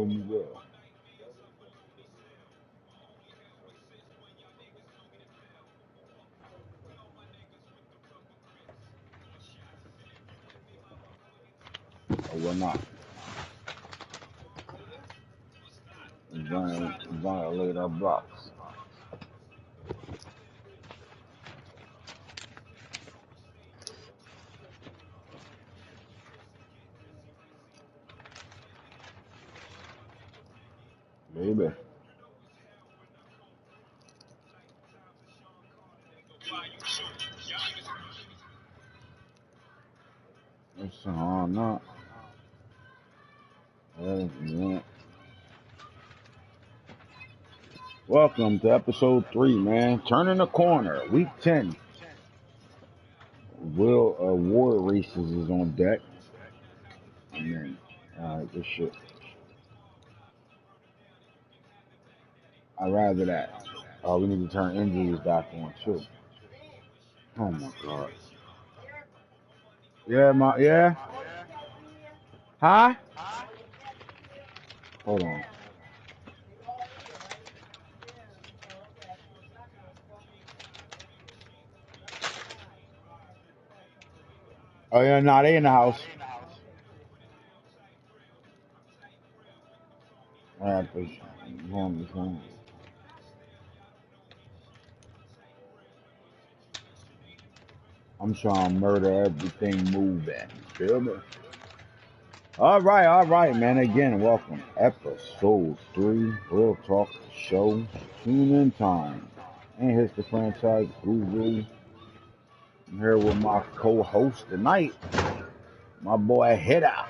you will. Or will not. Violate our blocks. Baby. It's not. Yeah. Welcome to episode 3, man. Turning the corner, week 10. Will war races is on deck. And then, alright, this shit. I'd rather that. We need to turn injuries back on too. Oh my god. Yeah. Huh? Hold on. Oh yeah, nah, they in the house. I'm trying to murder everything moving. Feel me? All right, man. Again, welcome. Episode 3, Real Talk Show. Tune in time. And here's the franchise guru. I'm here with my co-host tonight, my boy Hitta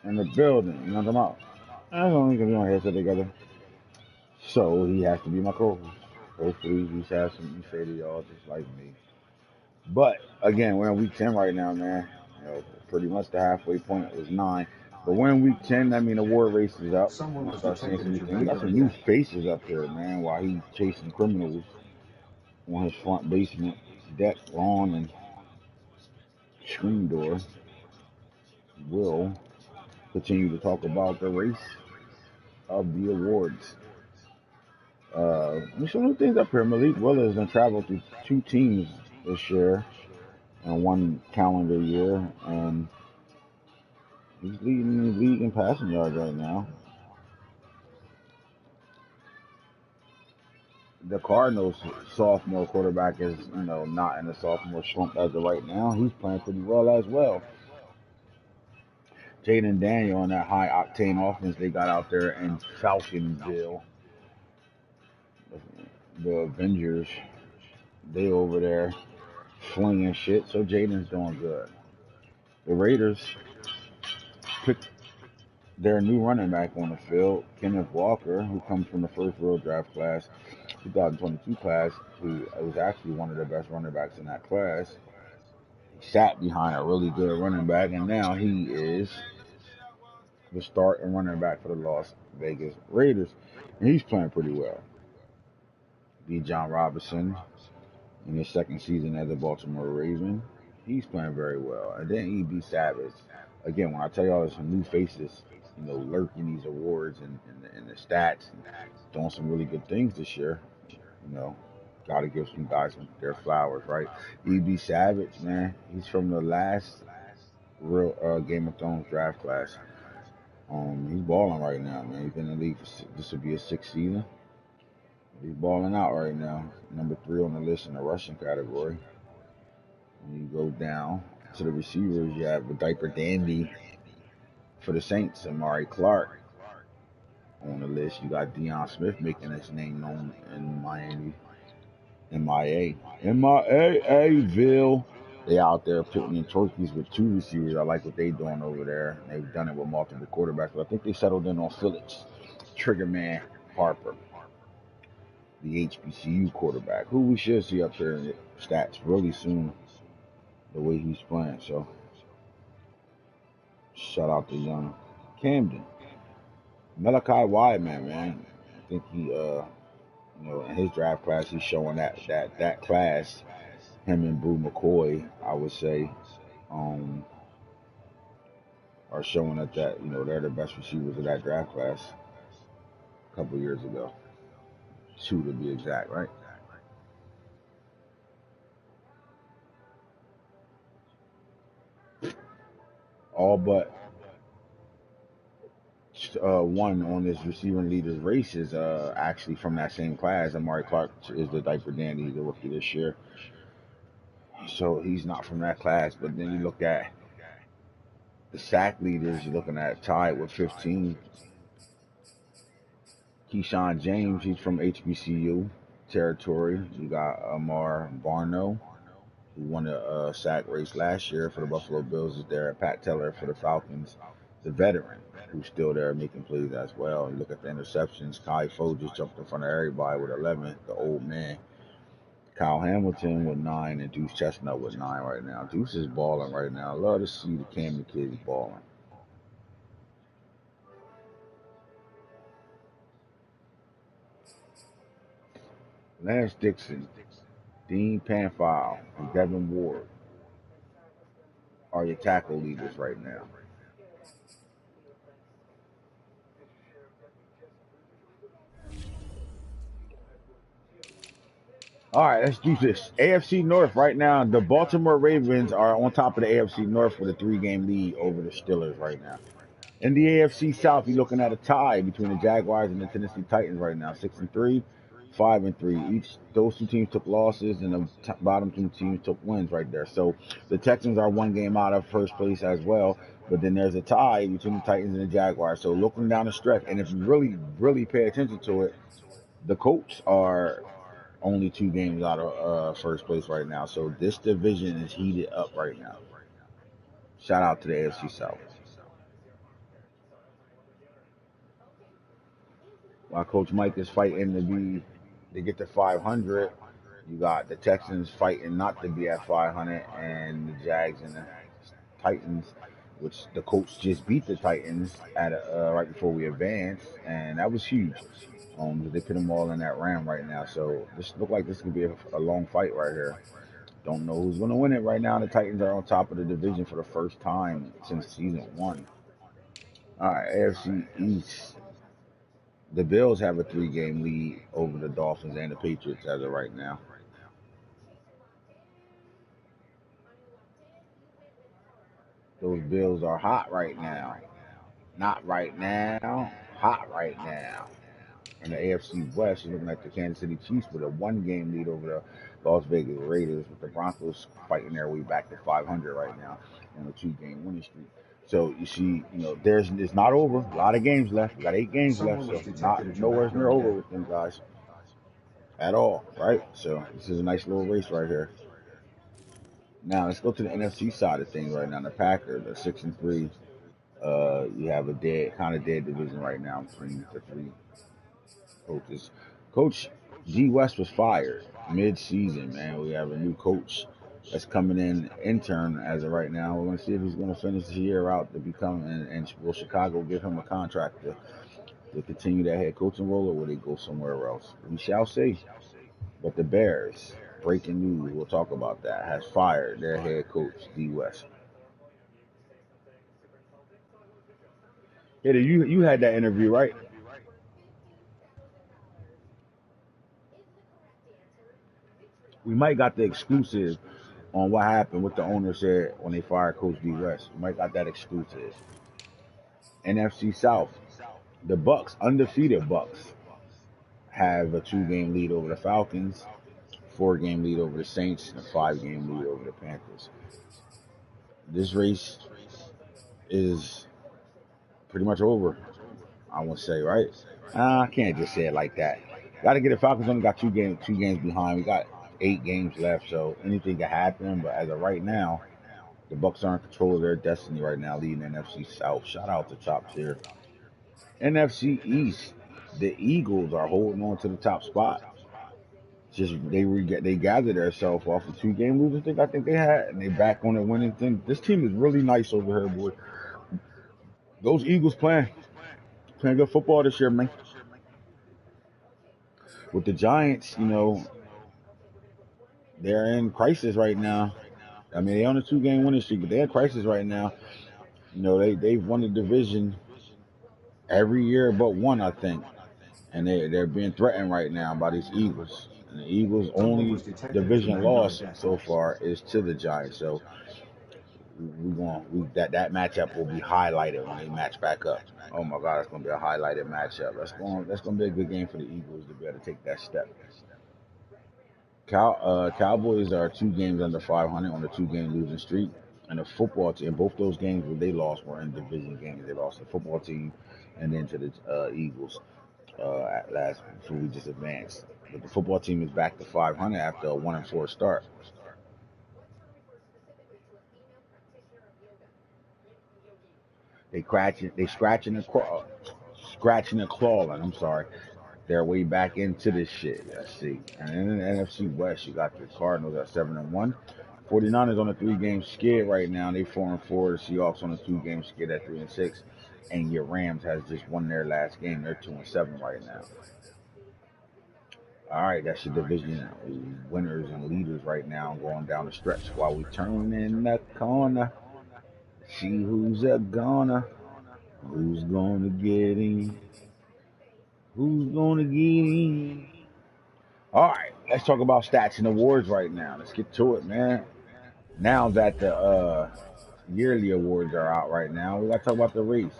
in the building. You know what I'm talking about? I don't think we don't headset together. So he has to be my co-host. Hopefully he's has something to say to y'all just like me. But again, we're in week 10 right now, man. You know, pretty much the halfway point was 9. But we're in week 10, I mean the war race is up. We'll start seeing some new things. We got some new faces up here, man, while he's chasing criminals on his front basement deck, lawn, and screen door. We'll continue to talk about the race of the awards. There's some new things up here. Malik Willis has traveled through 2 teams this year in 1 calendar year, and he's leading the league in passing yards right now. The Cardinals' sophomore quarterback is, not in the sophomore slump as of right now. He's playing pretty well as well. Jaden Daniel on that high octane offense they got out there in Falconville. The Avengers, they over there flinging shit. So Jaden's doing good. The Raiders picked their new running back on the field, Kenneth Walker, who comes from the first row draft class, 2022 class, who was actually one of the best running backs in that class. He sat behind a really good running back, and now he is the starting running back for the Las Vegas Raiders, and he's playing pretty well. John Robinson, in his 2nd season as a Baltimore Raven, he's playing very well. And then E.B. Savage, again, when I tell y'all there's some new faces, lurking these awards and the stats, and doing some really good things this year, got to give some guys their flowers, right? E.B. Savage, man, he's from the last real Game of Thrones draft class. He's balling right now, man. He's been in the league this will be his 6th season. He's balling out right now. Number 3 on the list in the rushing category. When you go down to the receivers, you have the diaper dandy for the Saints, Amari Clark. On the list, you got Deion Smith making his name known in Miami. MIA-ville. They out there putting in turkeys with 2 receivers. I like what they doing over there. They've done it with multiple quarterbacks, but I think they settled in on Phillips, Triggerman Harper, the HBCU quarterback, who we should see up here in the stats really soon, the way he's playing. So, shout out to young Camden. Malachi Wideman, man. I think he, in his draft class, he's showing that class, him and Brew McCoy, I would say, are showing that they're the best receivers of that draft class a couple years ago. 2 to be exact, right? All but one on this receiving leaders race is actually from that same class. Amari Clark is the diaper dandy, the rookie this year. So he's not from that class. But then you look at the sack leaders, you're looking at tied with 15. Keyshawn James, he's from HBCU territory. You got Amar Barno, who won the sack race last year for the Buffalo Bills, is there. Pat Teller for the Falcons, the veteran, who's still there making plays as well. You look at the interceptions. Kai Foe just jumped in front of everybody with 11, the old man. Kyle Hamilton with 9 and Deuce Chestnut with 9 right now. Deuce is balling right now. I love to see the Camden kids balling. Lance Dixon, Dean Panfile, and Devin Ward are your tackle leaders right now. All right, let's do this. AFC North right now. The Baltimore Ravens are on top of the AFC North with a 3-game lead over the Steelers right now. In the AFC South, you're looking at a tie between the Jaguars and the Tennessee Titans right now. 6-3, 5-3. Those 2 teams took losses, and the bottom 2 teams took wins right there. So the Texans are 1 game out of first place as well. But then there's a tie between the Titans and the Jaguars. So looking down the stretch, and if you really, really pay attention to it, the Colts are only 2 games out of first place right now. So this division is heated up right now. Shout out to the AFC South. While Coach Mike is fighting to get to 500, you got the Texans fighting not to be at 500, and the Jags and the Titans, which the Colts just beat the Titans at right before we advanced, and that was huge. They put them all in that round right now, so this look like this could be a long fight right here. Don't know who's going to win it right now. The Titans are on top of the division for the first time since season 1. All right, AFC East. The Bills have a 3-game lead over the Dolphins and the Patriots as of right now. Those Bills are hot right now. Not right now. Hot right now. In the AFC West, you're looking at the Kansas City Chiefs with a 1-game lead over the Las Vegas Raiders, with the Broncos fighting their way back to 500 right now on a 2-game winning streak. So you see, it's not over. A lot of games left. We got 8 games left, so not nowhere near over with them guys at all, right? So this is a nice little race right here. Now let's go to the NFC side of things right now. The Packers are 6-3. You have a kind of dead division right now between the 3 coaches. Coach G West was fired mid-season, man. We have a new coach that's coming in intern as of right now. We're going to see if he's going to finish the year out to become, and will Chicago give him a contract to continue that head coaching role, or will they go somewhere else? We shall see. But the Bears, breaking news, we'll talk about that, has fired their head coach, D West. Yeah, you had that interview, right? We might got the exclusive on what happened, what the owner said when they fired Coach D West. We might got that exclusive. NFC South, the Bucks, undefeated Bucks, have a 2-game lead over the Falcons, 4-game lead over the Saints, and a 5-game lead over the Panthers. This race is pretty much over, I want to say, right? I can't just say it like that. Got to get it. Falcons only got 2 games behind. We got 8 games left, so anything can happen. But as of right now, the Bucks are in control of their destiny right now, leading NFC South. Shout out to top tier. NFC East, the Eagles are holding on to the top spot. Just they gathered themselves off the 2-game losing thing I think they had, and they back on the winning thing. This team is really nice over here, boy. Those Eagles playing good football this year, man. With the Giants, they're in crisis right now. I mean, they're on a 2-game winning streak, but they're in crisis right now. You know, they've won the division every year but one, I think. And they're being threatened right now by these Eagles. And the Eagles' only division loss so far is to the Giants. So that matchup will be highlighted when they match back up. Oh my God, it's gonna be a highlighted matchup. That's gonna be a good game for the Eagles to be able to take that step. Cowboys are 2 games under 500 on a 2-game losing streak, and the football team. Both those games where they lost were in division games. They lost to the football team, and then to the Eagles at last. So we just advanced. But the football team is back to 500 after a 1-4 start. Scratching and clawing. I'm sorry, their way back into this shit. Let's see. And in the NFC West, you got the Cardinals at 7-1. 49ers on a 3-game skid right now. They 4-4. The Seahawks on a 2-game skid at 3-6. And your Rams has just won their last game. They're 2-7 right now. All right, that's your division winners and leaders right now going down the stretch. While we turn in the corner, see who's a goner, who's gonna get in, who's gonna get in. All right, let's talk about stats and awards right now. Let's get to it, man. Now that the yearly awards are out right now, we gotta talk about the race.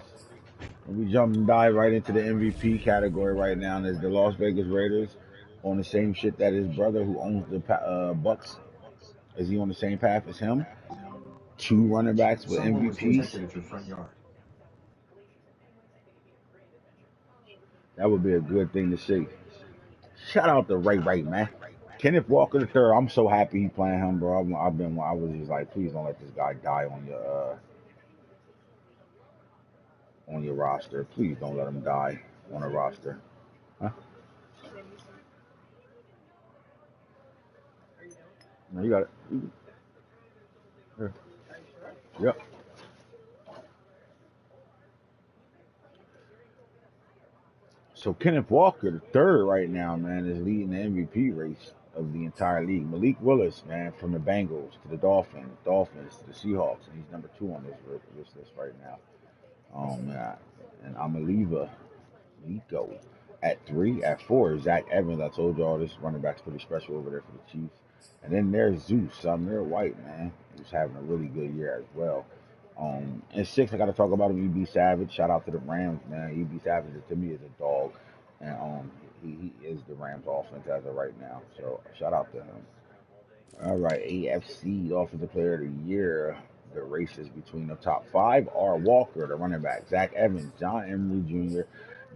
We jump and dive right into the MVP category right now. There's the Las Vegas Raiders on the same shit that his brother, who owns the Bucks, is he on the same path as him? 2 running backs with MVPs. That would be a good thing to see. Shout out to Ray, man. Kenneth Walker the third. I'm so happy he playing him, bro. I was just like, please don't let this guy die on your roster. Please don't let him die on a roster. Huh? No, you got it. Here. Yep. So Kenneth Walker, the third right now, man, is leading the MVP race of the entire league. Malik Willis, man, from the Bengals to the Dolphins to the Seahawks, and he's number 2 on this list right now. And Amaliva Nico at 3. At 4, Zach Evans. I told y'all this running back's pretty special over there for the Chiefs. And then there's Zeus, Samir White, man, who's having a really good year as well. And 6, I got to talk about him, E.B. Savage. Shout out to the Rams, man. E.B. Savage, to me, is a dog. And he is the Rams offense as of right now. So shout out to him. All right, AFC Offensive Player of the Year. The races between the top 5 are Walker, the running back, Zach Evans, John Emery Jr.,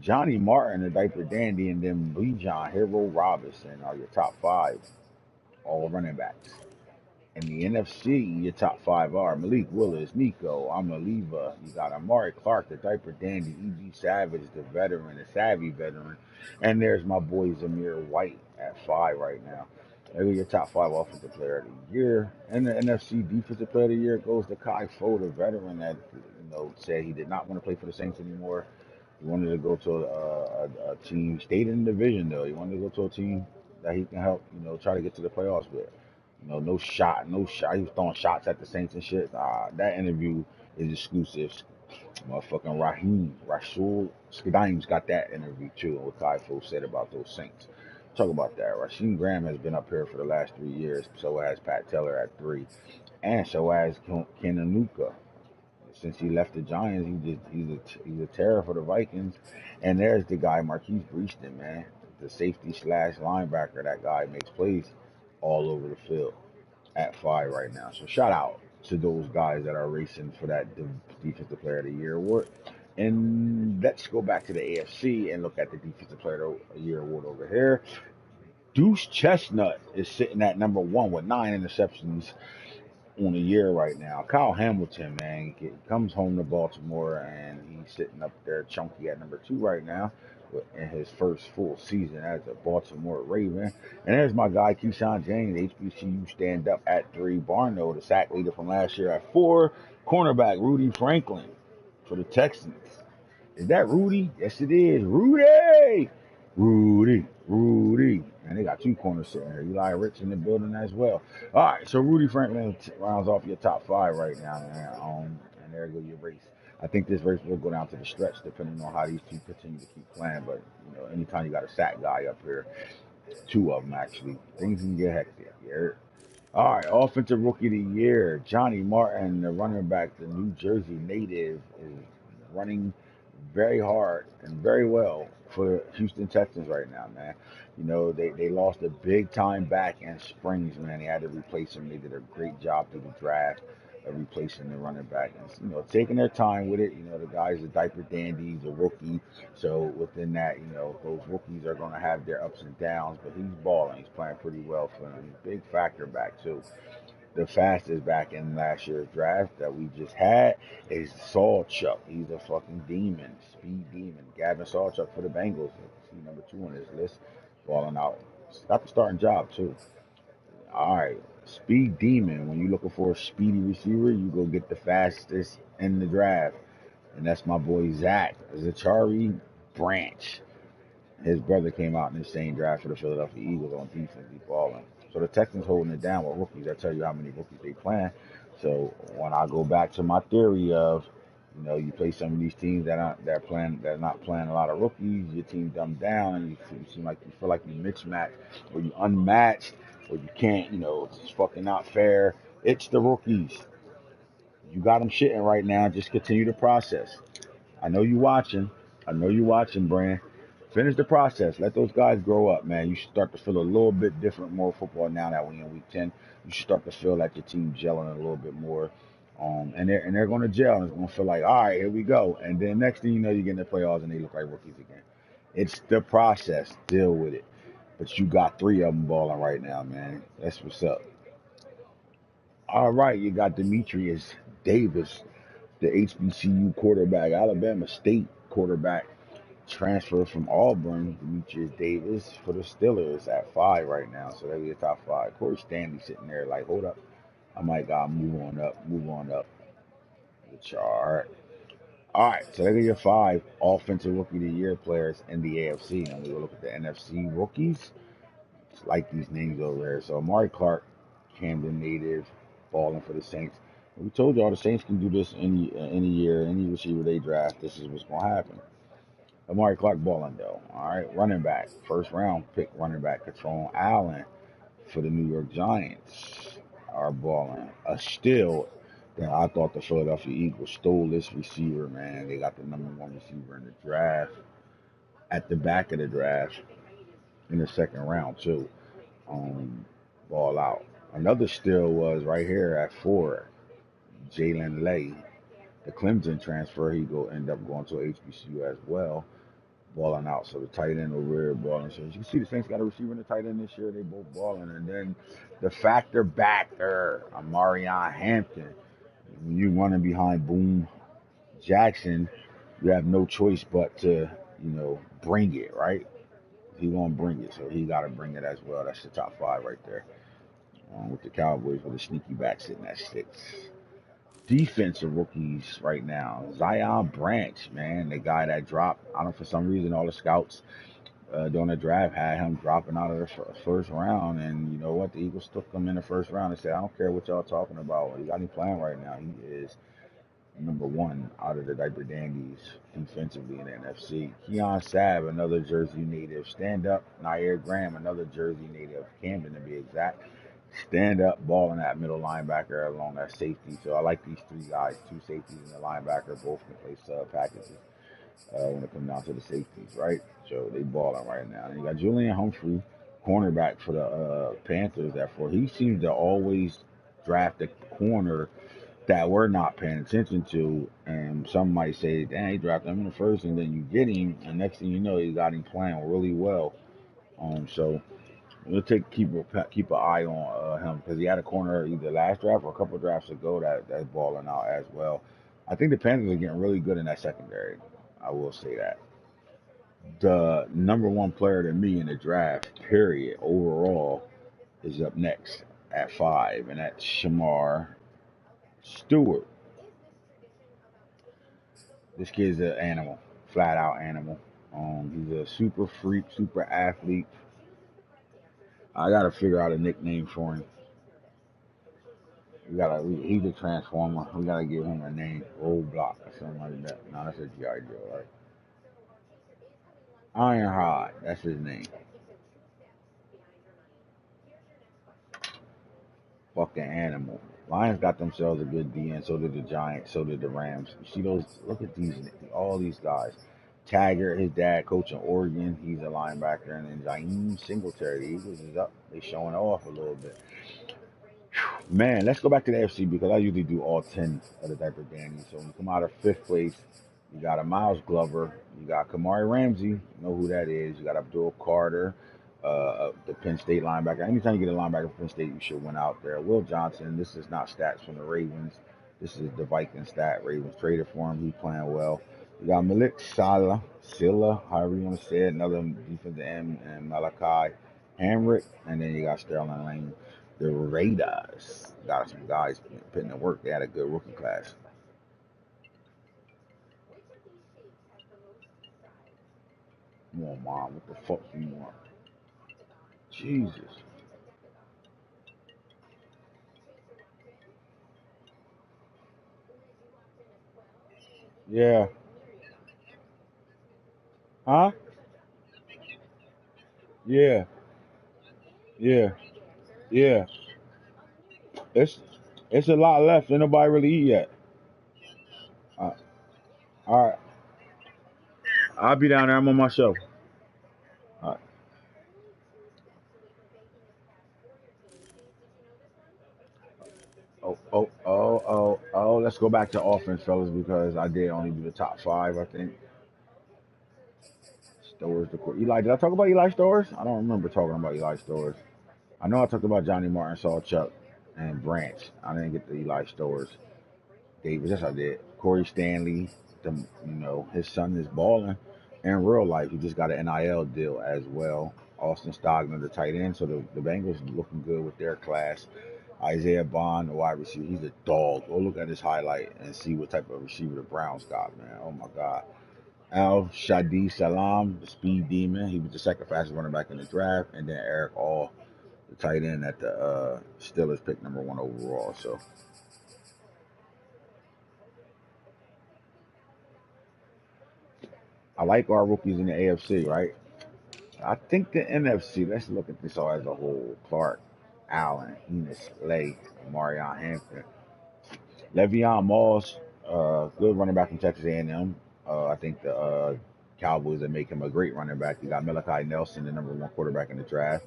Johnny Martin, the diaper dandy, and then Bijan Hero Robinson are your top 5, all running backs. In the NFC, your top 5 are Malik Willis, Nico, Amaliva. You got Amari Clark, the diaper dandy, E.B. Savage, the veteran, the savvy veteran. And there's my boy Zamir White at 5 right now. They're your top 5 offensive player of the year. And the NFC defensive player of the year goes to Kai Fo, the veteran that said he did not want to play for the Saints anymore. He wanted to go to a team, stayed in the division though. He wanted to go to a team that he can help, try to get to the playoffs with. No shot. He was throwing shots at the Saints and shit. That interview is exclusive. Motherfucking Rashul Skadimes got that interview too, what Kai Fo said about those Saints. Talk about that. Rasheem Graham has been up here for the last 3 years. So has Pat Teller at 3. And so has Ken Anuka. Since he left the Giants, he's a terror for the Vikings. And there's the guy, Marquise Breeston, man. The safety / linebacker. That guy makes plays all over the field at 5 right now. So shout out to those guys that are racing for that Defensive Player of the Year award. And let's go back to the AFC and look at the Defensive Player of the Year award over here. Deuce Chestnut is sitting at number 1 with 9 interceptions on the year right now. Kyle Hamilton, man, comes home to Baltimore, and he's sitting up there chunky at number 2 right now in his first full season as a Baltimore Raven. And there's my guy, Keyshawn James, HBCU stand-up at 3. Barno, the sack leader from last year at 4. Cornerback, Rudy Franklin for the Texans. Is that Rudy? Yes, it is. Rudy! And they got 2 corners sitting here. Eli Rich in the building as well. All right, so Rudy Franklin rounds off your top 5 right now, man. and there go your race. I think this race will go down to the stretch, depending on how these two continue to keep playing. But anytime you got a sack guy up here, two of them actually, things can get hectic. Yeah. All right, offensive rookie of the year, Johnny Martin, the running back, the New Jersey native, is running very hard and very well for the Houston Texans right now, man. They lost a big time back in Springs, man. They had to replace him. They did a great job through the draft of replacing the running back. And, taking their time with it. The guy's a diaper dandy, he's a rookie. So within that, those rookies are going to have their ups and downs, but he's balling. He's playing pretty well for them. He's a big factor back, too. The fastest back in last year's draft that we just had is Sawchuk. He's a fucking demon, speed demon. Gavin Sawchuk for the Bengals. He's number 2 on this list, balling out. Got the starting job too. All right, speed demon. When you're looking for a speedy receiver, you go get the fastest in the draft, and that's my boy Zach Zachary Branch. His brother came out in the same draft for the Philadelphia Eagles on defense. He's balling. So the Texans holding it down with rookies. I tell you how many rookies they playing. So when I go back to my theory of, you play some of these teams that are not playing a lot of rookies, your team dumbed down, and you feel like you mismatched or you unmatched or you can't, it's fucking not fair. It's the rookies. You got them shitting right now. Just continue the process. I know you watching. Brand. Finish the process. Let those guys grow up, man. You should start to feel a little bit different, more football now that we're in week 10. You should start to feel like your team gelling a little bit more. And they're going to gel, and it's going to feel like, all right, here we go. And then next thing you know, you get in the playoffs and they look like rookies again. It's the process. Deal with it. But you got 3 of them balling right now, man. That's what's up. All right, you got Demetrius Davis, the HBCU quarterback, Alabama State quarterback. Transfer from Auburn, Demetrius Davis for the Steelers at 5 right now. So that'll be the top 5. Corey Stanley sitting there like, hold up. I might gotta move on up the chart. All right, so there are your 5 offensive rookie of the year players in the AFC. Now we will look at the NFC rookies. It's like these names over there. So Amari Clark, Camden native, balling for the Saints. We told y'all the Saints can do this any year, any receiver they draft. This is what's gonna happen. Amari Clark balling though. All right, running back, first round pick running back, Katron Allen for the New York Giants are balling. A steal that I thought the Philadelphia Eagles stole this receiver, man. They got the number 1 receiver in the draft at the back of the draft in the second round too. Ball out. Another steal was right here at 4, Jalen Lay, the Clemson transfer. He end up going to HBCU as well. Balling out. So the tight end over here balling. So as you can see, the Saints got a receiver and a tight end this year. They both balling. And then the factor backer, Amarion Hampton. When you running behind Boone Jackson, you have no choice but to, bring it, right? He gonna bring it, so he gotta bring it as well. That's the top 5 right there. With the Cowboys with a sneaky back sitting at 6. Defensive rookies right now. Zion Branch, man, the guy that dropped. I don't know, for some reason, all the scouts during the draft had him dropping out of the first round. And you know what? The Eagles took him in the first round and said, I don't care what y'all talking about. He got him playing right now. He is number 1 out of the diaper dandies defensively in the NFC. Keon Sabb, another Jersey native. Stand up. Nair Graham, another Jersey native. Camden to be exact. Stand up, ball in that middle linebacker along that safety. So I like these 3 guys, 2 safeties and the linebacker. Both can play sub packages when it comes down to the safeties, right? So they balling right now. And you got Julian Humphrey, cornerback for the Panthers. Therefore, he seems to always draft a corner that we're not paying attention to. And some might say, dang, he drafted him in the first, and then you get him, and next thing you know, you got him playing really well. So we'll keep an eye on him because he had a corner either last draft or a couple of drafts ago that's balling out as well. I think the Panthers are getting really good in that secondary. I will say that. The number 1 player to me in the draft, period, overall, is up next at 5, and that's Shamar Stewart. This kid's an animal, flat out animal. He's a super freak, super athlete. I gotta figure out a nickname for him. He's a transformer. We gotta give him a name, Roadblock or something like that. No, that's a GI Joe, right? Ironhide, that's his name. Fucking animal. Lions got themselves a good D, and so did the Giants, so did the Rams. You see those? Look at all these guys. Taggart, his dad, coach in Oregon, he's a linebacker, and then Jaheim Singletary, the Eagles is up. They showing off a little bit. Man, let's go back to the FC because I usually do all 10 of the type of Danny. So when you come out of fifth place, you got a Miles Glover, you got Kamari Ramsey, you know who that is. You got Abdul Carter, the Penn State linebacker. Anytime you get a linebacker from Penn State, you should win out there. Will Johnson, this is not stats from the Ravens. This is the Vikings stat. Ravens traded for him. He's playing well. You got Malik Silla, however you want to say it, another defensive end, and Malachi Hamrick, and then you got Sterling Lane. The Raiders got some guys putting in work. They had a good rookie class. Come on, Mom. What the fuck do you want? Jesus. Yeah. Huh? Yeah. Yeah. Yeah. It's it's a lot left. Ain't nobody really eat yet. Uh, all right. I'll be down there. I'm on my show. All right. Oh. Let's go back to offense, fellas, because I did only do the top five, I think. Stores, Eli. Did I talk about Eli Stores? I don't remember talking about Eli Stores. I know I talked about Johnny Martin, Sawchuck, and Branch. I didn't get the Eli Stores. Davis, yes I did. Corey Stanley, his son is balling in real life. He just got an NIL deal as well. Austin Stogner, the tight end. So the Bengals looking good with their class. Isaiah Bond, the wide receiver, he's a dog. Go look at his highlight and see what type of receiver the Browns got, man. Oh my God. Al Shadi Salam, the speed demon. He was the second fastest running back in the draft. And then Eric All, the tight end at the Steelers pick number one overall. So I like our rookies in the AFC, right? I think the NFC, let's look at this all as a whole. Clark, Allen, Enos, Slay, Marion Hampton. Le'Veon Moss, good running back from Texas A&M. I think the Cowboys that make him a great running back. You got Malachi Nelson, the number one quarterback in the draft.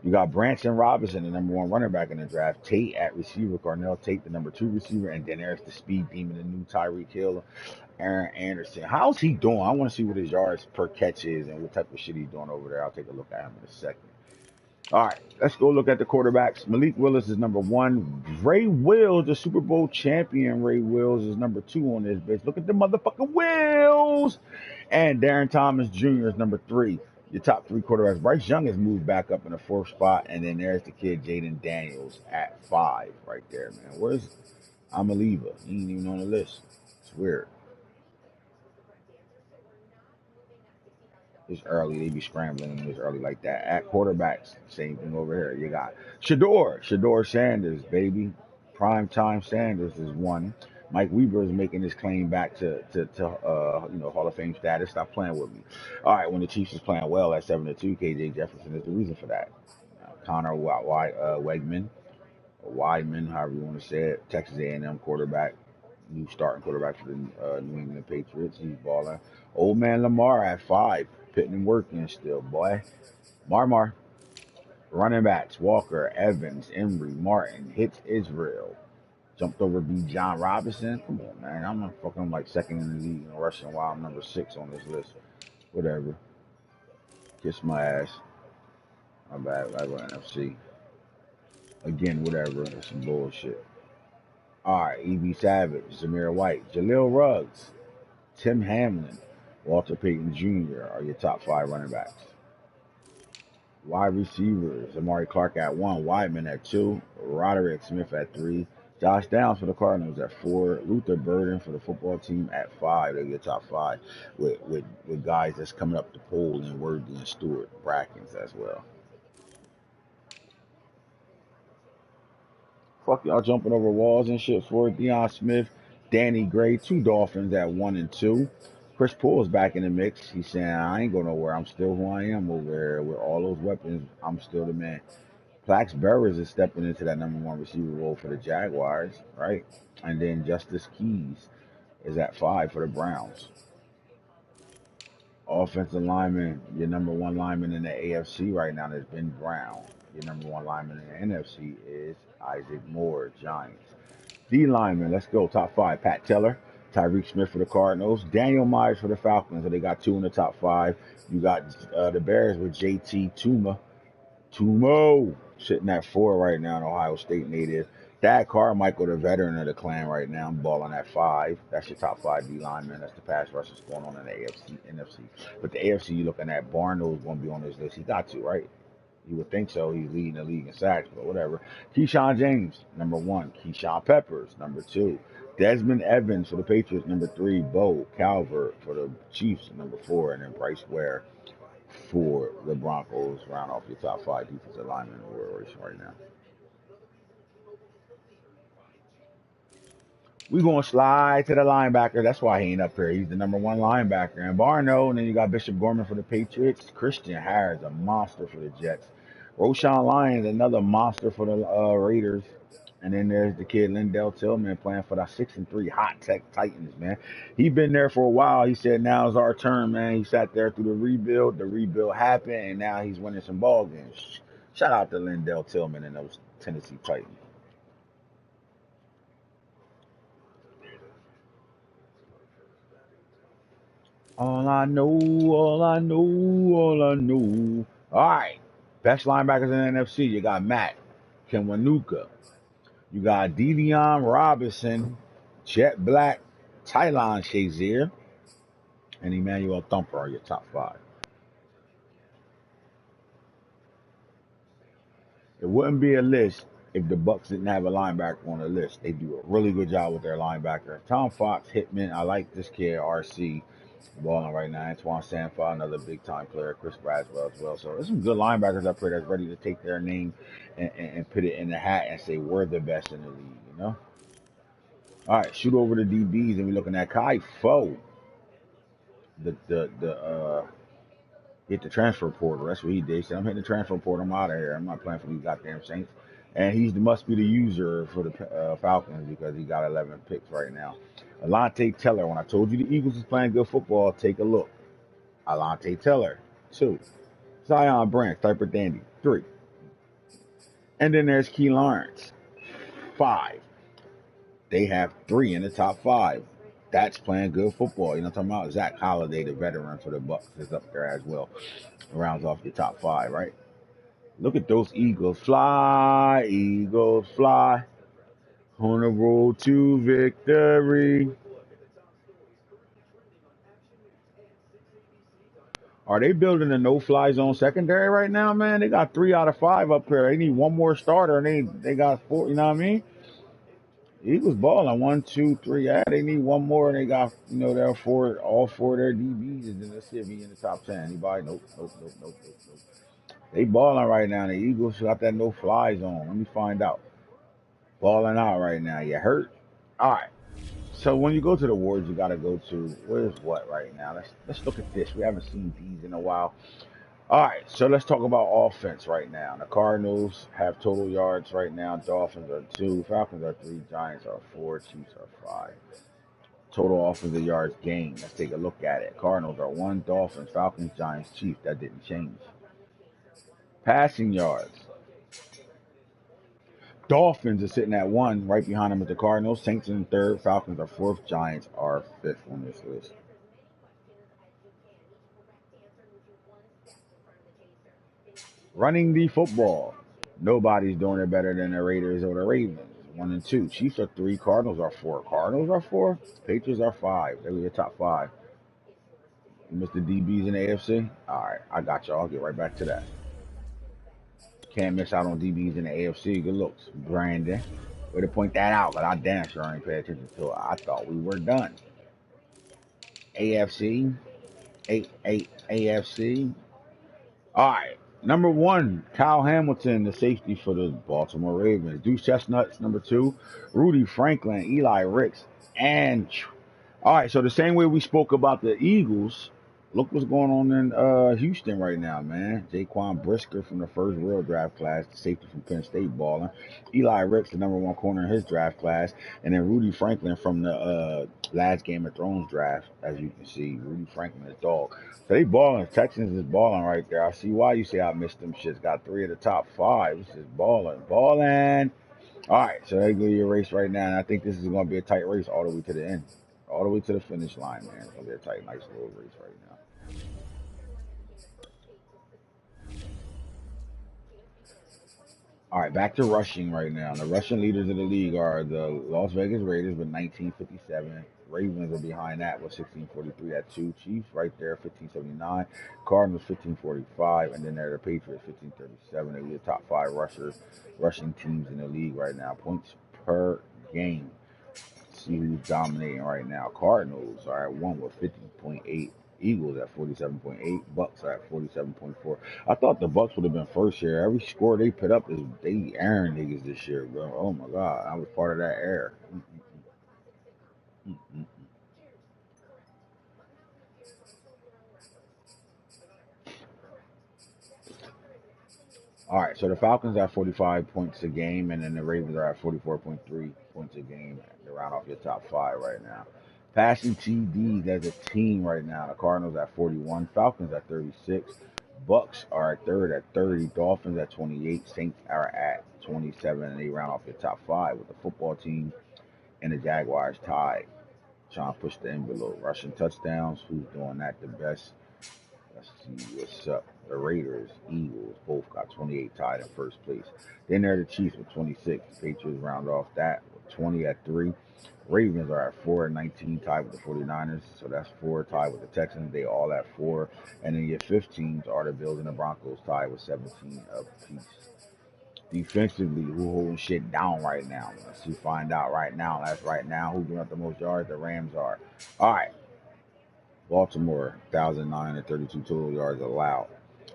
You got Branson Robinson, the number one running back in the draft. Tate at receiver, Cornell Tate, the number two receiver, and then there's the speed demon, the new Tyreek Hill, Aaron Anderson. How's he doing? I want to see what his yards per catch is and what type of shit he's doing over there. I'll take a look at him in a second. All right, let's go look at the quarterbacks. Malik Willis is number one. Ray Wills, the Super Bowl champion, Ray Wills is number two on this bitch. Look at the motherfucking Wills. And Darren Thomas Jr. is number three. Your top three quarterbacks. Bryce Young has moved back up in the fourth spot. And then there's the kid, Jaden Daniels, at five right there, man. Where's I'm a leaver? He ain't even on the list. It's weird. It's early. They be scrambling when it's early like that. At quarterbacks, same thing over here. You got Shador Sanders, baby. Prime time Sanders is one. Mike Weaver is making his claim back to Hall of Fame status. Stop playing with me. All right, when the Chiefs is playing well at 7-2, KJ Jefferson is the reason for that. Connor Weidman, however you want to say it, Texas A&M quarterback, new starting quarterback for the New England Patriots. He's balling. Old man Lamar at five, pitting and working still, boy. Marmar. Running backs, Walker, Evans, Emery, Martin, hits Israel. Jumped over B. John Robinson. Come on, man. I'm not fucking like second in the league in rushing while I'm number six on this list. Whatever. Kiss my ass. My bad. I go NFC. Again, whatever. It's some bullshit. All right. E.B. Savage, Zamir White, Jaleel Ruggs, Tim Hamlin, Walter Payton Jr. are your top five running backs. Wide receivers, Amari Clark at one, Weidman at two, Roderick Smith at three, Josh Downs for the Cardinals at four, Luther Burden for the football team at five. They're your top five with guys that's coming up the pole and Worthy and Stewart Brackens as well. Fuck y'all jumping over walls and shit for it. Deion Smith, Danny Gray, 2 Dolphins at 1 and 2. Chris Paul's back in the mix. He's saying, I ain't going nowhere. I'm still who I am over here. With all those weapons, I'm still the man. Plax Burress is stepping into that #1 receiver role for the Jaguars, right? And then Justice Keys is at 5 for the Browns. Offensive lineman, your #1 lineman in the AFC right now is Ben Brown. Your #1 lineman in the NFC is Isaac Moore, Giants. D lineman, let's go. Top 5, Pat Teller, Tyreek Smith for the Cardinals, Daniel Myers for the Falcons. So they got 2 in the top 5. You got the Bears with JT Tumo sitting at 4 right now, an Ohio State native. Thad Carmichael, the veteran of the clan right now, balling at 5. That's your top 5 D lineman. That's the pass rushers going on in the AFC, NFC. But the AFC, you're looking at Barno's going to be on this list. He got to, right? You would think so. He's leading the league in sacks, but whatever. Keyshawn James, #1. Keyshawn Peppers, #2. Desmond Evans for the Patriots, #3. Bo Calvert for the Chiefs, #4. And then Bryce Ware for the Broncos. Round off your top 5 defensive linemen in the world race right now. We going to slide to the linebacker. That's why he ain't up here. He's the #1 linebacker. And Barno, and then you got Bishop Gorman for the Patriots. Christian Harris, a monster for the Jets. Roshan Lyons, another monster for the Raiders. And then there's the kid Lindell Tillman playing for the 6-3 Hot Tech Titans, man. He been there for a while. He said, now's our turn, man. He sat there through the rebuild. The rebuild happened, and now he's winning some ball games. Shout out to Lindell Tillman and those Tennessee Titans. All I know, all I know, all I know. All right. Best linebackers in the NFC. You got Matt Kenwanuka. You got Devion Robinson, Jet Black, Tylon Shazier, and Emmanuel Thumper are your top 5. It wouldn't be a list if the Bucs didn't have a linebacker on the list. They do a really good job with their linebacker. Tom Fox, Hitman. I like this kid, RC. Balling right now. Antoine Sanford, another big time player. Chris Braswell as well. So there's some good linebackers up here that's ready to take their name and put it in the hat and say we're the best in the league, you know? All right, shoot over the DBs and we're looking at Kai Foe. Hit the transfer portal. That's what he did. He said, I'm hitting the transfer portal. I'm out of here. I'm not playing for these goddamn Saints. And he must be the user for the Falcons because he got 11 picks right now. Alante Teller. When I told you the Eagles was playing good football, take a look. Alante Teller, 2. Zion Branch, Typer Dandy, 3. And then there's Key Lawrence, 5. They have 3 in the top 5. That's playing good football. You know what I'm talking about? Zach Holiday, the veteran for the Bucs, is up there as well. Rounds off your top 5, right? Look at those Eagles fly, Eagles fly, on the road to victory. Are they building a no-fly zone secondary right now, man? They got 3 out of 5 up here. They need one more starter, and they got 4. You know what I mean? Eagles balling 1, 2, 3. Yeah, they need one more, and they got they're all 4 of their DBs, and then let's see if he in the top 10. Anybody? Nope. They balling right now. The Eagles got that no-fly zone. Let me find out. Balling out right now. You hurt? All right. So when you go to the awards, you got to go to where's what right now. Let's look at this. We haven't seen these in a while. All right, so let's talk about offense right now. The Cardinals have total yards right now. Dolphins are 2, Falcons are 3, Giants are 4, Chiefs are 5. Total offensive yards gained. Let's take a look at it. Cardinals are 1, Dolphins, Falcons, Giants, Chiefs. That didn't change. Passing yards. Dolphins are sitting at 1, right behind them with the Cardinals. Saints in 3rd, Falcons are 4th, Giants are 5th on this list. Running the football. Nobody's doing it better than the Raiders or the Ravens. 1 and 2. Chiefs are 3, Cardinals are 4. Cardinals are 4, Patriots are 5. They were your top 5. Mr. DB's in the AFC? All right, I got y'all. I'll get right back to that. Can't miss out on DBs in the AFC. Good looks, Brandon. Way to point that out, but I damn sure ain't pay attention to it. I thought we were done. AFC. AFC. All right. Number 1, Kyle Hamilton, the safety for the Baltimore Ravens. Deuce Chestnuts, number 2. Rudy Franklin, Eli Ricks, and all right, so the same way we spoke about the Eagles, look what's going on in Houston right now, man. Jaquan Brisker from the first real draft class, the safety from Penn State balling. Eli Ricks, the number 1 corner in his draft class, and then Rudy Franklin from the last Game of Thrones draft, as you can see. Rudy Franklin is dog. So they balling. Texans is balling right there. I see why you say I missed them shits. Got 3 of the top 5. This is balling. Balling. All right, so they go your race right now, and I think this is going to be a tight race all the way to the end, all the way to the finish line, man. It's going to be a tight, nice little race right now. All right, back to rushing right now. The rushing leaders of the league are the Las Vegas Raiders with 1957. Ravens are behind that with 1643 at 2. Chiefs right there, 1579. Cardinals, 1545. And then there are the Patriots, 1537. They're the top 5 rushing teams in the league right now. Points per game. See who's dominating right now. Cardinals are at 1 with 50.8. Eagles at 47.8. Bucks are at 47.4. I thought the Bucks would have been first here. Every score they put up is they airing niggas this year, bro. Oh my god, I was part of that air. All right, so the Falcons are at 45 points a game, and then the Ravens are at 44.3 points a game. They round off your top 5 right now. Passing TDs as a team right now. The Cardinals at 41, Falcons at 36, Bucks are at third at 30, Dolphins at 28, Saints are at 27, and they round off your top 5 with the football team and the Jaguars tied, trying to push the envelope. Rushing touchdowns, who's doing that the best? Let's see what's up. The Raiders, Eagles, both got 28 tied in first place. Then there are the Chiefs with 26. Patriots round off that with 20 at 3. Ravens are at 4 and 19 tied with the 49ers. So that's 4 tied with the Texans. They all at 4. And then your 15s are the Bills and the Broncos tied with 17 apiece. Defensively, who holding shit down right now? Let's see, find out right now. That's right now. Who's doing up the most yards? The Rams are. All right. Baltimore, 1,932 total yards allowed.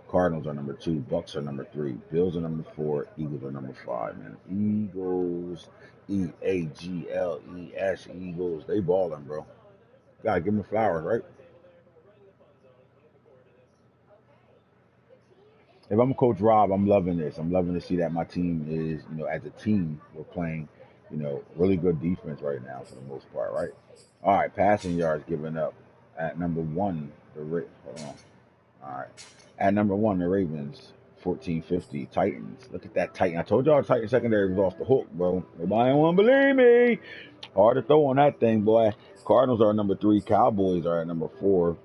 Cardinals are number 2. Bucks are number 3. Bills are number 4. Eagles are number 5, man. Eagles, Eagles. Eagles. They balling, bro. Gotta give them the flowers, right? If I'm Coach Rob, I'm loving this. I'm loving to see that my team is, as a team, we're playing, really good defense right now for the most part, right? All right, passing yards given up at number 1. Hold on. All right. At number 1, the Ravens, 1450. Titans. Look at that Titan. I told y'all Titan secondary was off the hook, bro. Nobody want to believe me. Hard to throw on that thing, boy. Cardinals are at number 3. Cowboys are at number 4.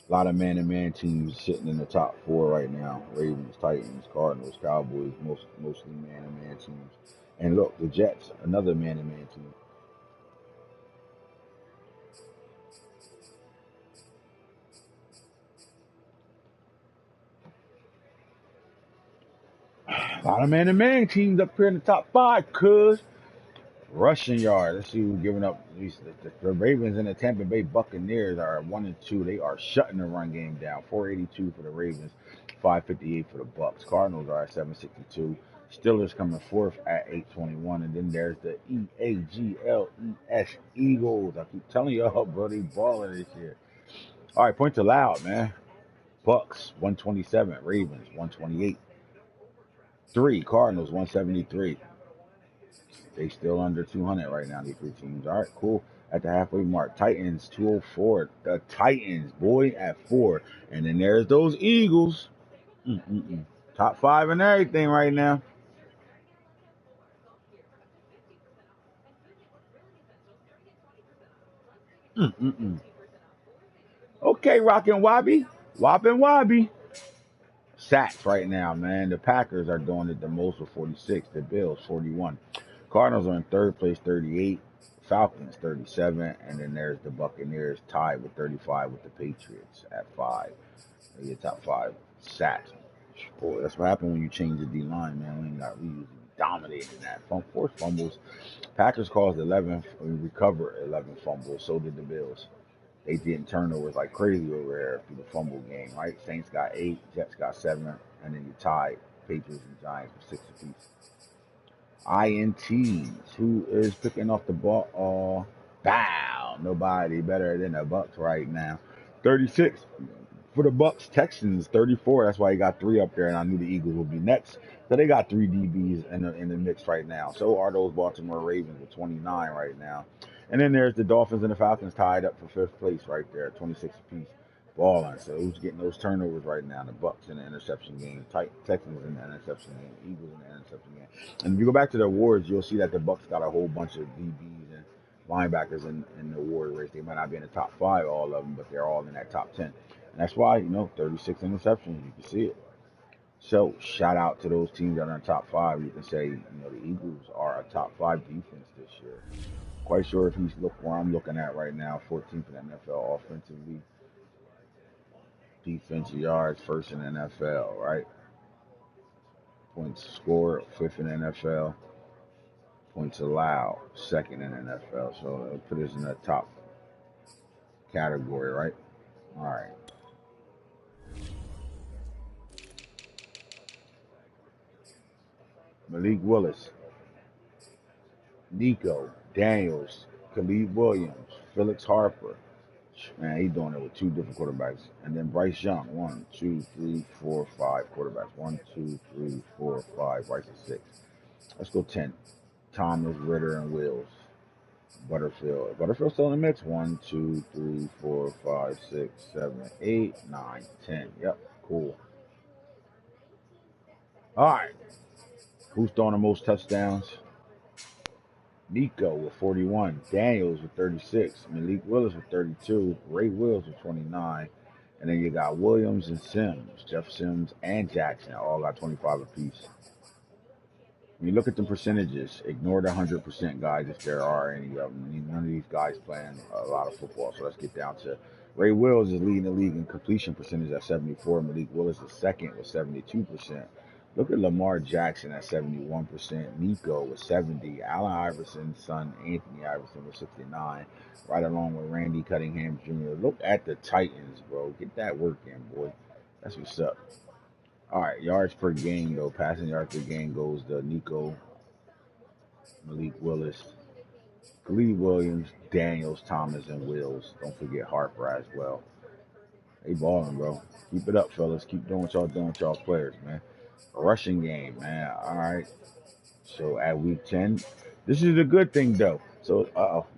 A lot of man-to-man teams sitting in the top 4 right now. Ravens, Titans, Cardinals, Cowboys, mostly man-to-man teams. And look, the Jets, another man-to-man team. A lot of man-to-man teams up here in the top 5, cuz. Rushing yards. Let's see who's giving up. The Ravens and the Tampa Bay Buccaneers are 1 and 2. They are shutting the run game down. 482 for the Ravens, 558 for the Bucks. Cardinals are at 762. Steelers coming fourth at 821. And then there's the Eagles. Eagles. I keep telling y'all, bro, they balling this year. All right, points allowed, man. Bucks 127. Ravens 128. 3 Cardinals 173. They still under 200 right now, these 3 teams. All right, cool. At the halfway mark, Titans 204. The Titans, boy, at 4. And then there's those Eagles. Top 5 and everything right now. Okay, Rockin' Wobby. Whoppin' Wobby. Sacks right now, man. The Packers are doing it the most with 46. The Bills, 41. Cardinals are in third place, 38. Falcons, 37. And then there's the Buccaneers tied with 35 with the Patriots at 5. Your top 5 sacks. Boy, that's what happened when you change the D line, man. We usually dominated that. Forced fumbles. Packers caused 11. We recovered 11 fumbles. So did the Bills. They did turnovers like crazy over there through the fumble game, right? Saints got 8, Jets got 7, and then you tied Patriots and Giants with 6 apiece. INTs, who is picking off the ball? Oh, bow! Nobody better than the Bucks right now. 36 for the Bucks. Texans 34. That's why he got 3 up there, and I knew the Eagles would be next. So they got 3 DBs in the mix right now. So are those Baltimore Ravens with 29 right now. And then there's the Dolphins and the Falcons tied up for 5th place right there, 26 apiece. Balling. So who's getting those turnovers right now? The Bucks in the interception game, Texans in the interception game, Eagles in the interception game. And if you go back to the awards, you'll see that the Bucks got a whole bunch of DBs and linebackers in the award race. They might not be in the top 5, all of them, but they're all in that top 10. And that's why, 36 interceptions. You can see it. So shout out to those teams that are in the top 5. You can say, the Eagles are a top 5 defense this year. Quite sure if he's where I'm looking at right now, 14th in the NFL offensively. Defensive yards, 1st in the NFL, right? Points scored, 5th in the NFL. Points allowed, 2nd in the NFL. So it'll put us in the top category, right? All right. Malik Willis, Nico, Daniels, Khalid Williams, Felix Harper. Man, he's doing it with 2 different quarterbacks. And then Bryce Young, 1, 2, 3, 4, 5 quarterbacks. 1, 2, 3, 4, 5. Bryce is 6. Let's go 10. Thomas, Ritter, and Wills. Butterfield. Butterfield still in the mix. 1, 2, 3, 4, 5, 6, 7, 8, 9, 10. Yep, cool. All right. Who's throwing the most touchdowns? Nico with 41, Daniels with 36, Malik Willis with 32, Ray Wills with 29, and then you got Williams and Sims, Jeff Sims and Jackson, all got 25 apiece. When you look at the percentages, ignore the 100% guys if there are any of them. None of these guys playing a lot of football, so let's get down to Ray Wills is leading the league in completion percentage at 74, Malik Willis is 2nd with 72%. Look at Lamar Jackson at 71%, Nico with 70, Allen Iverson's son Anthony Iverson with 69, right along with Randy Cunningham Jr. Look at the Titans, bro. Get that work in, boy. That's what's up. All right, yards per game, though. Passing yards per game goes to Nico, Malik Willis, Khalid Williams, Daniels, Thomas, and Wills. Don't forget Harper as well. They balling, bro. Keep it up, fellas. Keep doing what y'all doing with y'all players, man. Rushing game, man. All right. So at week 10, this is a good thing though. So,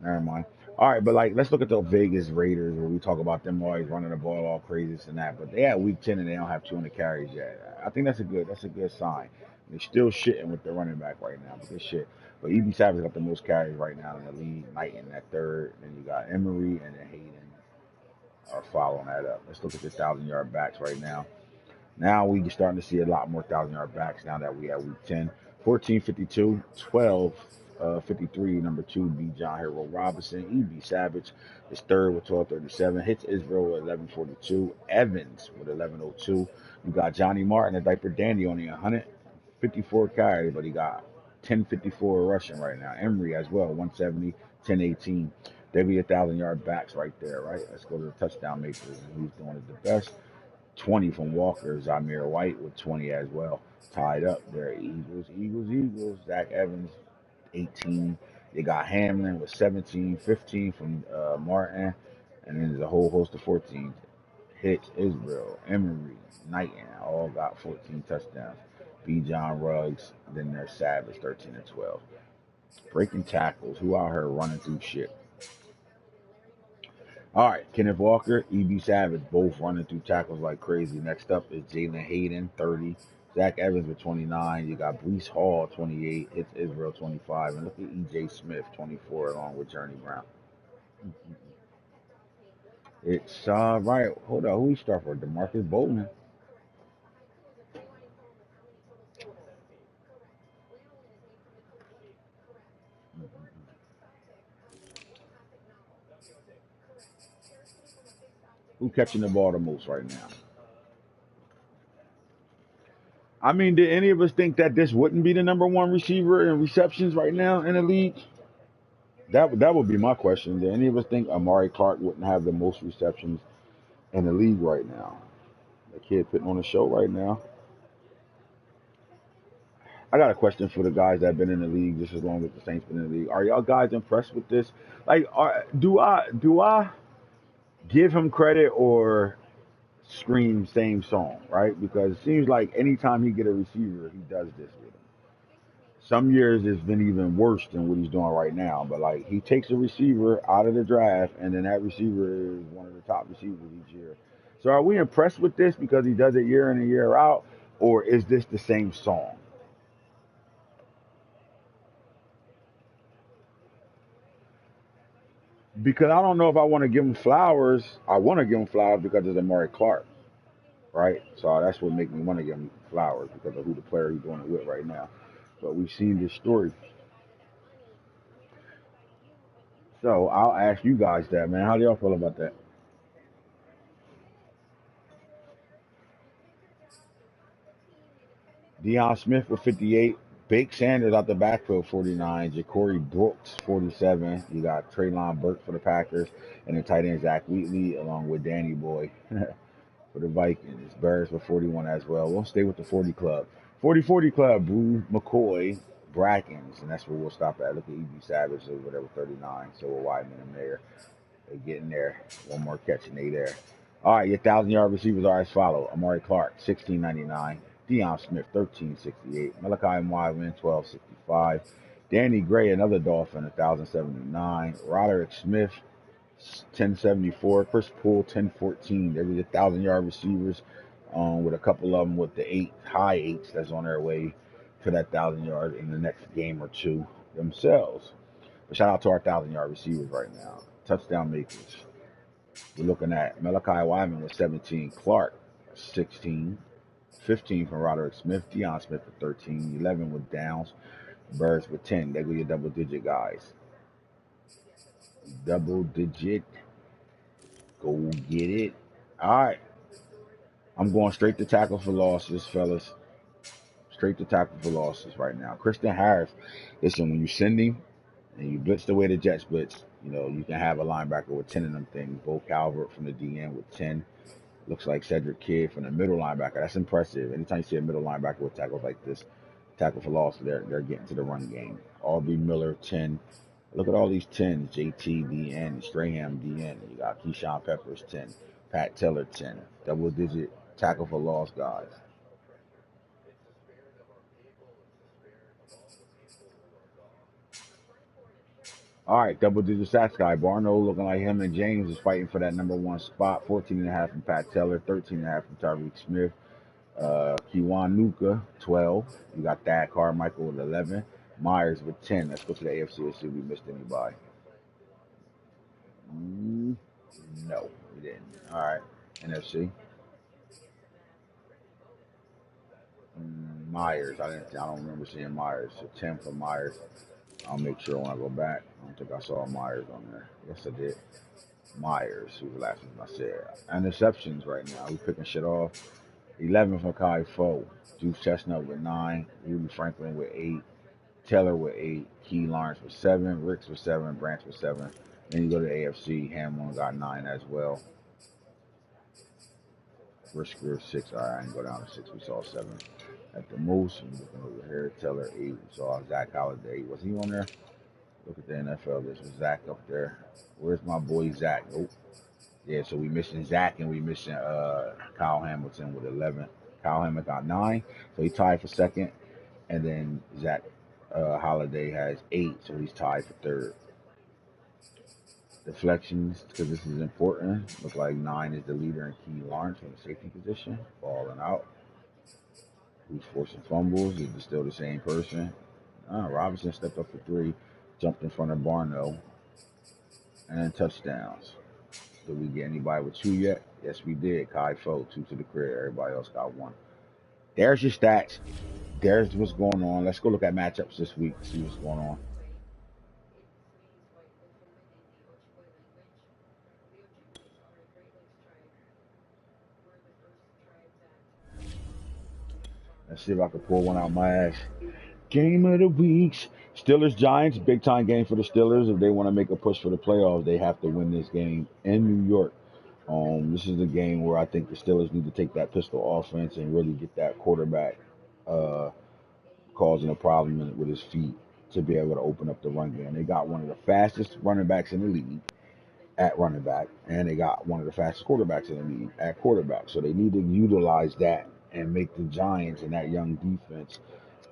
never mind. All right, but let's look at the Vegas Raiders where we talk about them always running the ball all crazy and that. But they at week 10 and they don't have 200 carries yet. I think that's a good sign. They're still shitting with their running back right now, but good shit. But E.B. Savage got the most carries right now in the league. Knighton at 3rd. Then you got Emery and then Hayden are following that up. Let's look at the 1,000-yard backs right now. Now we starting to see a lot more 1,000-yard backs now that we at week 10. 1452, 1253, number 2, B. John Hero Robinson. E.B. Savage is 3rd with 1237. Hits Israel with 1142. Evans with 1102. You got Johnny Martin, a diaper dandy, only 154 carries, but he got 1054 rushing right now. Emery as well, 170, 1018. They'll be 1,000-yard backs right there, right? Let's go to the touchdown makers and who's doing it the best. 20 from Walker, Zamir White with 20 as well. Tied up there. Eagles. Zach Evans, 18. They got Hamlin with 17, 15 from Martin, and then there's a whole host of 14. Hits, Israel, Emery, Knighton, all got 14 touchdowns. B. John Ruggs, then there's Savage, 13 and 12. Breaking tackles, who out here running through shit? All right, Kenneth Walker, E.B. Savage, both running through tackles like crazy. Next up is Jalen Hayden, 30. Zach Evans with 29. You got Breece Hall, 28. It's Israel, 25. And look at E.J. Smith, 24, along with Journey Brown. It's right. Hold on, who we start for? DeMarcus Bowman. Who catching the ball the most right now? I mean, did any of us think that this wouldn't be the number 1 receiver in receptions right now in the league? That would be my question. Did any of us think Amari Clark wouldn't have the most receptions in the league right now? The kid putting on a show right now. I got a question for the guys that have been in the league just as long as the Saints been in the league. Are y'all guys impressed with this? Like, do I give him credit or scream same song, right? Because it seems like anytime he get a receiver, he does this with him. Some years it's been even worse than what he's doing right now. But like he takes a receiver out of the draft, and then that receiver is one of the top receivers each year. So are we impressed with this because he does it year in and year out, or is this the same song? Because I don't know if I want to give him flowers. I want to give him flowers because it's Amari Clark, right? So that's what makes me want to give him flowers because of who the player he's doing it with right now. But we've seen this story. So I'll ask you guys that, man. How do y'all feel about that? Deion Smith with 58. Bake Sanders out the backfield, 49. Ja'Cory Brooks, 47. You got Traylon Burks for the Packers. And the tight end, Zach Wheatley, along with Danny Boy for the Vikings. Bears for 41 as well. We'll stay with the 40 club. 40-40 club, Boo McCoy, Brackens. And that's where we'll stop at. Look at E.B. Savage over there with 39. So we'll widen them there. They getting there. One more catch and they there. All right, your 1,000-yard receivers are as follow. Amari Clark, 16.99. Deion Smith, 13.68. Malachi Wyman, 12.65. Danny Gray, another Dolphin, 1,079. Roderick Smith, 10.74. Chris Poole, 10.14. They were the 1,000-yard receivers, with a couple of them with the high eights that's on their way to that 1,000 yards in the next game or two themselves. But shout out to our 1,000-yard receivers right now. Touchdown makers. We're looking at Malachi Wyman with 17, Clark 16, 15 from Roderick Smith, Deion Smith with 13, 11 with Downs, Birds with 10. They go your double digit guys. Double digit. Go get it. All right. I'm going straight to tackle for losses, fellas. Straight to tackle for losses right now. Christian Harris. Listen, when you send him and you blitz the way the Jets blitz, you can have a linebacker with 10 of them things. Bo Calvert from the DN with 10. Looks like Cedric Kidd from the middle linebacker. That's impressive. Anytime you see a middle linebacker with tackles like this, tackle for loss, they're getting to the run game. Aubrey Miller, 10. Look at all these 10s. JT, DN. Strahan, DN. You got Keyshawn Peppers, 10. Pat Teller, 10. Double-digit tackle for loss guys. All right, double-digit sacks guy. Barno looking like him and James is fighting for that number one spot. 14.5 from Pat Teller. 13.5 from Tyreek Smith. Kiwan Nuka, 12. You got Thad Carmichael with 11. Myers with 10. Let's go to the AFC and see if we missed anybody. No, we didn't. All right, NFC. Myers. I don't remember seeing Myers. So 10 for Myers. I'll make sure when I go back. I don't think I saw Myers on there. Yes, I did. Myers, who's the last one I said. Interceptions right now. We picking shit off. 11 for Kai Foe. Juice Chestnut with 9. Rudy Franklin with 8. Taylor with 8. Key Lawrence with 7. Ricks with 7. Branch with 7. Then you go to the AFC. Hamlin got 9 as well. Brisker 6. All right, I didn't go down to 6. We saw 7 at the most. I'm looking over here. Taylor 8. We saw Zach Holiday. Was he on there? Look at the NFL. This was Zach up there. Where's my boy Zach? Nope. Yeah, so we missing Zach and we missing Kyle Hamilton with 11. Kyle Hamilton got 9, so he tied for second. And then Zach Holiday has 8, so he's tied for third. Deflections, because this is important. Look like 9 is the leader in Key Lawrence from the safety position, falling out. Who's forcing fumbles? Is it still the same person? Robinson stepped up for 3, jumped in front of Barno, and then touchdowns. Did we get anybody with 2 yet? Yes, we did. Kai Foe, 2 to the crib. Everybody else got 1. There's your stats. There's what's going on. Let's go look at matchups this week, see what's going on. Let's see if I can pull one out my ass. Game of the weeks. Steelers Giants, big time game for the Steelers. If they want to make a push for the playoffs, they have to win this game in New York. This is a game where I think the Steelers need to take that pistol offense and really get that quarterback causing a problem with his feet to be able to open up the run game. They got one of the fastest running backs in the league at running back, and they got one of the fastest quarterbacks in the league at quarterback. So they need to utilize that and make the Giants and that young defense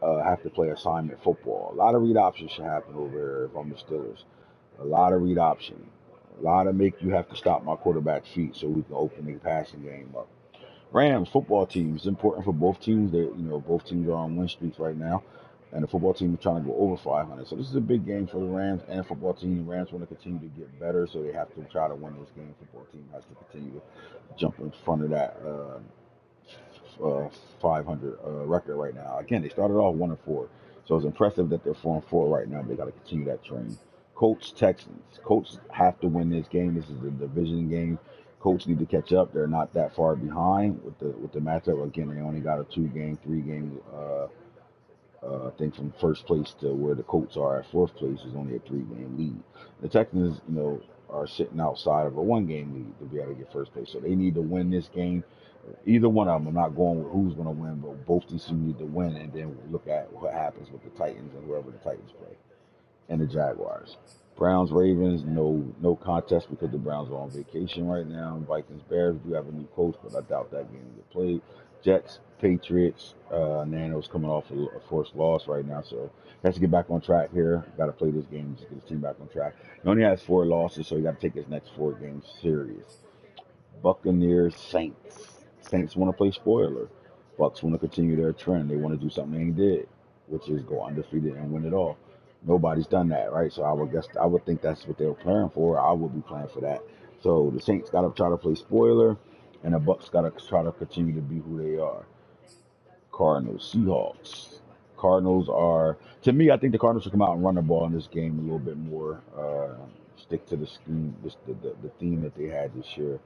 have to play assignment football. A lot of read options should happen over here if I'm the Steelers. A lot of read option. A lot of make you have to stop my quarterback's feet so we can open the passing game up. Rams football team is important for both teams. Both teams are on win streaks right now, and the football team is trying to go over 500. So this is a big game for the Rams and the football team. The Rams want to continue to get better, so they have to try to win this game. The football team has to continue to jump in front of that 500 record right now. Again, they started off 1-4, so it's impressive that they're 4-4 right now. But they got to continue that trend. Colts Texans. Colts have to win this game. This is a division game. Colts need to catch up. They're not that far behind with the matchup. Again, they only got a 2-game, 3-game. I think from first place to where the Colts are at fourth place is only a 3-game lead. The Texans, are sitting outside of a 1-game lead to be able to get first place. So they need to win this game. Either one of them. I'm not going with who's going to win, but both these teams need to win, and then look at what happens with the Titans and whoever the Titans play, and the Jaguars. Browns, Ravens, no contest because the Browns are on vacation right now. Vikings, Bears do have a new coach, but I doubt that game will get played. Jets, Patriots, Nano's coming off a forced loss right now, so has to get back on track here. Got to play this game to get his team back on track. He only has 4 losses, so he got to take his next 4 games serious. Buccaneers, Saints. Saints want to play spoiler. Bucks want to continue their trend. They want to do something they did, which is go undefeated and win it all. Nobody's done that, right? So I would think that's what they were playing for. I would be playing for that. So the Saints got to try to play spoiler, and the Bucks got to try to continue to be who they are. Cardinals, Seahawks. Cardinals are, to me, I think the Cardinals should come out and run the ball in this game a little bit more. Stick to the scheme, the theme that they had this year.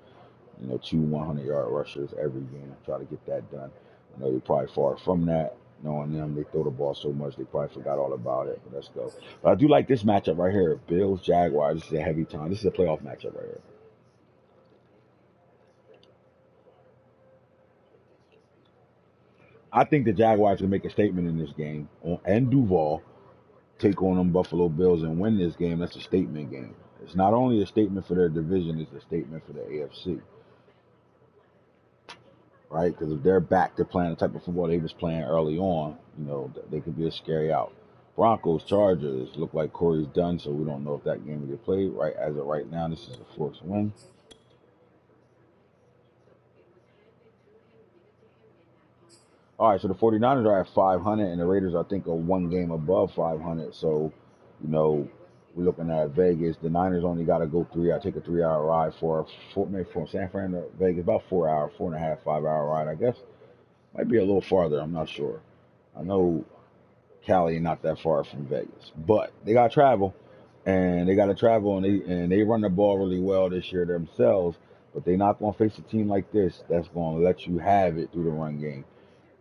2 100-yard rushers every game. Try to get that done. I know they're probably far from that. Knowing them, they throw the ball so much they probably forgot all about it. But let's go. But I do like this matchup right here. Bills, Jaguars. This is a heavy time. This is a playoff matchup right here. I think the Jaguars can make a statement in this game. And Duval take on them Buffalo Bills and win this game. That's a statement game. It's not only a statement for their division, it's a statement for the AFC. Right? Because if they're back to playing the type of football they was playing early on, they could be a scary out. Broncos, Chargers, look like Corey's done, so we don't know if that game will get played. Right as of right now, this is a forced win. All right, so the 49ers are at 500, and the Raiders, I think, are 1 game above 500. So, we're looking at Vegas. The Niners only got to go 3. I take a 3-hour ride maybe from San Fran to Vegas, about 4 hours, 4.5, 5-hour ride, I guess. Might be a little farther. I'm not sure. I know Cali not that far from Vegas, but they got to travel, and they run the ball really well this year themselves. But they're not going to face a team like this that's going to let you have it through the run game.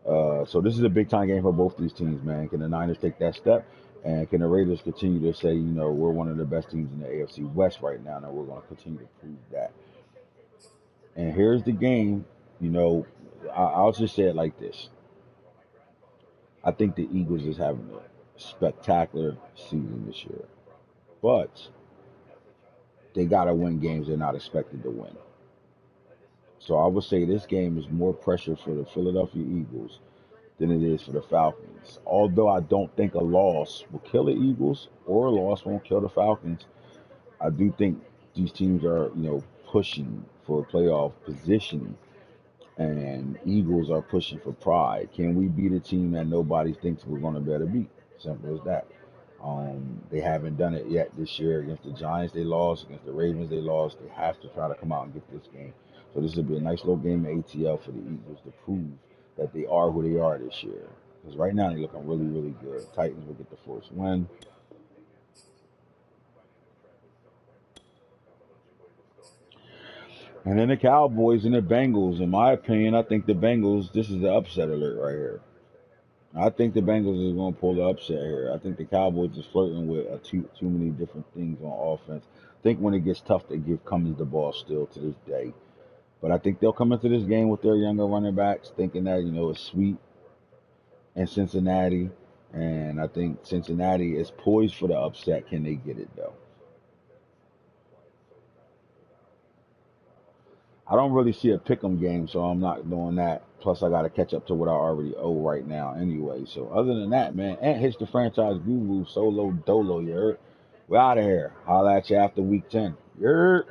So this is a big time game for both these teams, man. Can the Niners take that step? And can the Raiders continue to say, we're one of the best teams in the AFC West right now, and we're going to continue to prove that? And here's the game. I'll just say it like this. I think the Eagles is having a spectacular season this year, but they got to win games they're not expected to win. So I would say this game is more pressure for the Philadelphia Eagles than it is for the Falcons. Although I don't think a loss will kill the Eagles or a loss won't kill the Falcons, I do think these teams are, pushing for playoff positioning, and Eagles are pushing for pride. Can we beat a team that nobody thinks we're going to better beat? Simple as that. They haven't done it yet this year. Against the Giants, they lost. Against the Ravens, they lost. They have to try to come out and get this game. So this will be a nice little game of ATL for the Eagles to prove that they are who they are this year. Because right now they're looking really, really good. Titans will get the first win. And then the Cowboys and the Bengals. In my opinion, I think the Bengals, this is the upset alert right here. I think the Bengals is going to pull the upset here. I think the Cowboys is flirting with too many different things on offense. I think when it gets tough, they give Cummins the ball still to this day. But I think they'll come into this game with their younger running backs, thinking that, it's sweet in Cincinnati, And I think Cincinnati is poised for the upset. Can they get it, though? I don't really see a pick'em game, so I'm not doing that. Plus, I got to catch up to what I already owe right now anyway. So, other than that, man, AntHits the franchise guru, solo dolo, you heard? We're out of here. Holla at you after week 10. You heard?